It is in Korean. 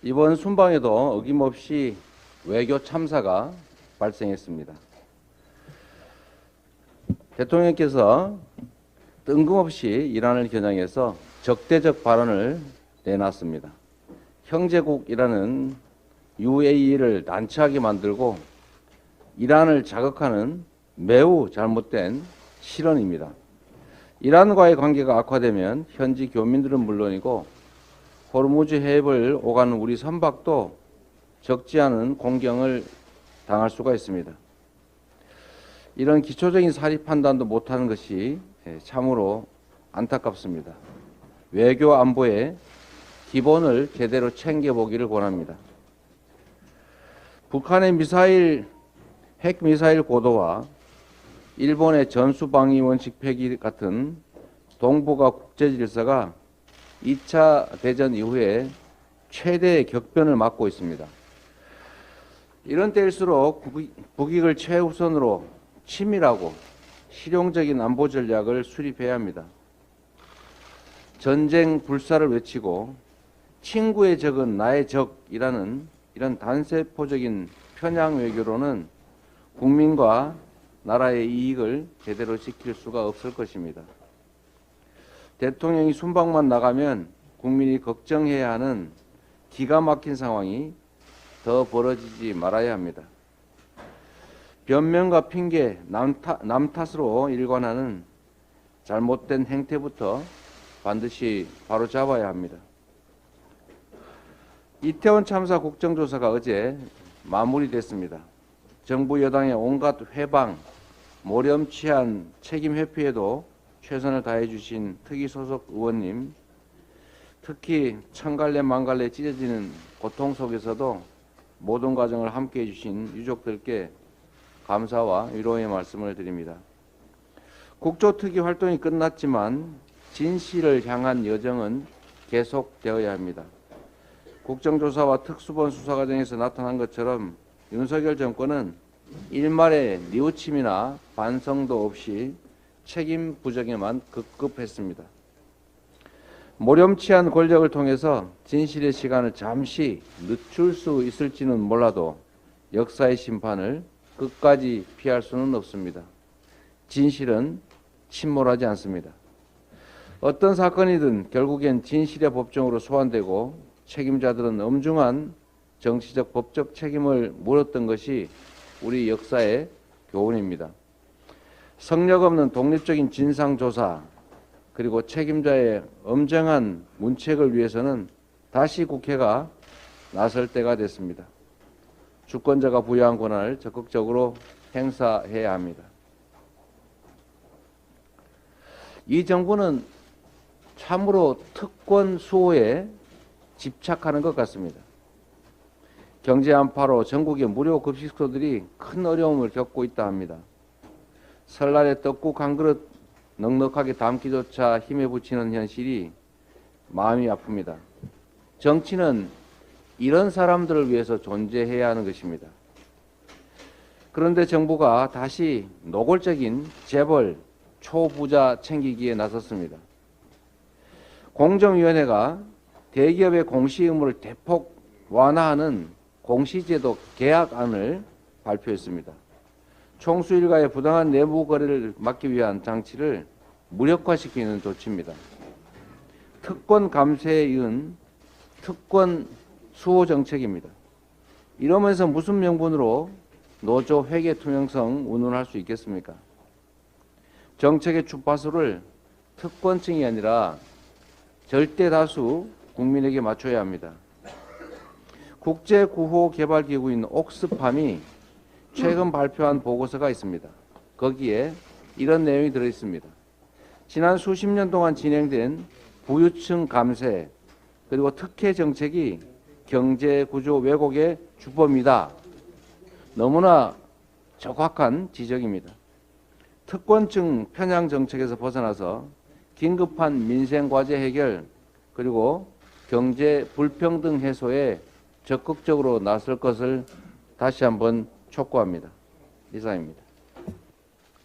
이번 순방에도 어김없이 외교 참사가 발생했습니다. 대통령께서 뜬금없이 이란을 겨냥해서 적대적 발언을 내놨습니다. 형제국이라는 UAE를 난처하게 만들고 이란을 자극하는 매우 잘못된 실언입니다. 이란과의 관계가 악화되면 현지 교민들은 물론이고 호르무즈 해협을 오가는 우리 선박도 적지 않은 공경을 당할 수가 있습니다. 이런 기초적인 사리 판단도 못하는 것이 참으로 안타깝습니다. 외교 안보의 기본을 제대로 챙겨보기를 권합니다. 북한의 핵미사일 고도와 일본의 전수방위 원칙 폐기 같은 동북아 국제질서가 2차 대전 이후에 최대의 격변을 맞고 있습니다. 이런 때일수록 국익을 최우선으로 치밀하고 실용적인 안보 전략을 수립해야 합니다. 전쟁 불사를 외치고 친구의 적은 나의 적이라는 이런 단세포적인 편향 외교로는 국민과 나라의 이익을 제대로 지킬 수가 없을 것입니다. 대통령이 순방만 나가면 국민이 걱정해야 하는 기가 막힌 상황이 더 벌어지지 말아야 합니다. 변명과 핑계, 남 탓으로 일관하는 잘못된 행태부터 반드시 바로잡아야 합니다. 이태원 참사 국정조사가 어제 마무리됐습니다. 정부 여당의 온갖 회방, 모렴치한 책임 회피에도 최선을 다해 주신 특위 소속 의원님, 특히 천갈래 만갈래 찢어지는 고통 속에서도 모든 과정을 함께해 주신 유족들께 감사와 위로의 말씀을 드립니다. 국조특위 활동이 끝났지만 진실을 향한 여정은 계속되어야 합니다. 국정조사와 특수본 수사 과정에서 나타난 것처럼 윤석열 정권은 일말의 뉘우침이나 반성도 없이 책임 부정에만 급급했습니다. 모렴치한 권력을 통해서 진실의 시간을 잠시 늦출 수 있을지는 몰라도 역사의 심판을 끝까지 피할 수는 없습니다. 진실은 침몰하지 않습니다. 어떤 사건이든 결국엔 진실의 법정으로 소환되고 책임자들은 엄중한 정치적 법적 책임을 물었던 것이 우리 역사의 교훈입니다. 성역 없는 독립적인 진상조사 그리고 책임자의 엄정한 문책을 위해서는 다시 국회가 나설 때가 됐습니다. 주권자가 부여한 권한을 적극적으로 행사해야 합니다. 이 정부는 참으로 특권 수호에 집착하는 것 같습니다. 경제 안파로 전국의 무료 급식소들이 큰 어려움을 겪고 있다 합니다. 설날에 떡국 한 그릇 넉넉하게 담기조차 힘에 부치는 현실이 마음이 아픕니다. 정치는 이런 사람들을 위해서 존재해야 하는 것입니다. 그런데 정부가 다시 노골적인 재벌, 초부자 챙기기에 나섰습니다. 공정위원회가 대기업의 공시 의무를 대폭 완화하는 공시제도 개혁안을 발표했습니다. 총수 일가의 부당한 내부 거래를 막기 위한 장치를 무력화시키는 조치입니다. 특권 감세에 이은 특권 수호 정책입니다. 이러면서 무슨 명분으로 노조 회계 투명성 운운할 수 있겠습니까? 정책의 주파수를 특권층이 아니라 절대 다수 국민에게 맞춰야 합니다. 국제구호개발기구인 옥스팜이 최근 발표한 보고서가 있습니다. 거기에 이런 내용이 들어있습니다. 지난 수십 년 동안 진행된 부유층 감세 그리고 특혜 정책이 경제구조 왜곡의 주범이다. 너무나 정확한 지적입니다. 특권층 편향 정책에서 벗어나서 긴급한 민생과제 해결 그리고 경제 불평등 해소에 적극적으로 나설 것을 다시 한번 촉구합니다. 이상입니다.